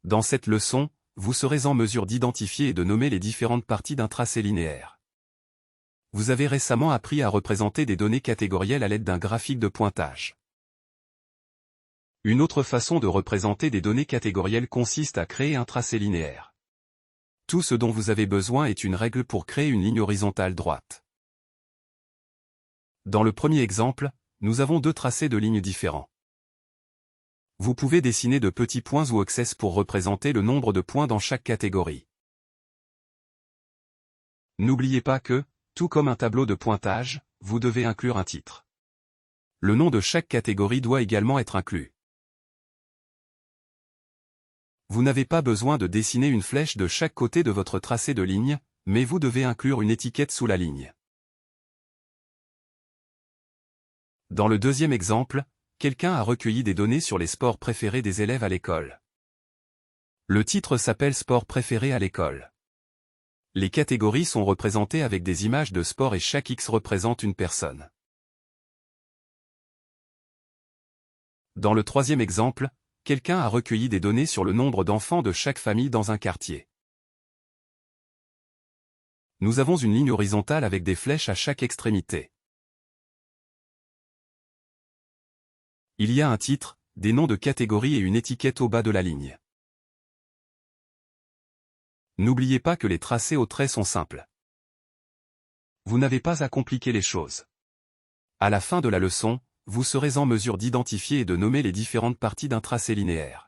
Dans cette leçon, vous serez en mesure d'identifier et de nommer les différentes parties d'un tracé linéaire. Vous avez récemment appris à représenter des données catégorielles à l'aide d'un graphique de pointage. Une autre façon de représenter des données catégorielles consiste à créer un tracé linéaire. Tout ce dont vous avez besoin est une règle pour créer une ligne horizontale droite. Dans le premier exemple, nous avons deux tracés de lignes différents. Vous pouvez dessiner de petits points ou access pour représenter le nombre de points dans chaque catégorie. N'oubliez pas que, tout comme un tableau de pointage, vous devez inclure un titre. Le nom de chaque catégorie doit également être inclus. Vous n'avez pas besoin de dessiner une flèche de chaque côté de votre tracé de ligne, mais vous devez inclure une étiquette sous la ligne. Dans le deuxième exemple, quelqu'un a recueilli des données sur les sports préférés des élèves à l'école. Le titre s'appelle « Sport préféré à l'école ». Les catégories sont représentées avec des images de sport et chaque X représente une personne. Dans le troisième exemple, quelqu'un a recueilli des données sur le nombre d'enfants de chaque famille dans un quartier. Nous avons une ligne horizontale avec des flèches à chaque extrémité. Il y a un titre, des noms de catégories et une étiquette au bas de la ligne. N'oubliez pas que les tracés au trait sont simples. Vous n'avez pas à compliquer les choses. À la fin de la leçon, vous serez en mesure d'identifier et de nommer les différentes parties d'un tracé linéaire.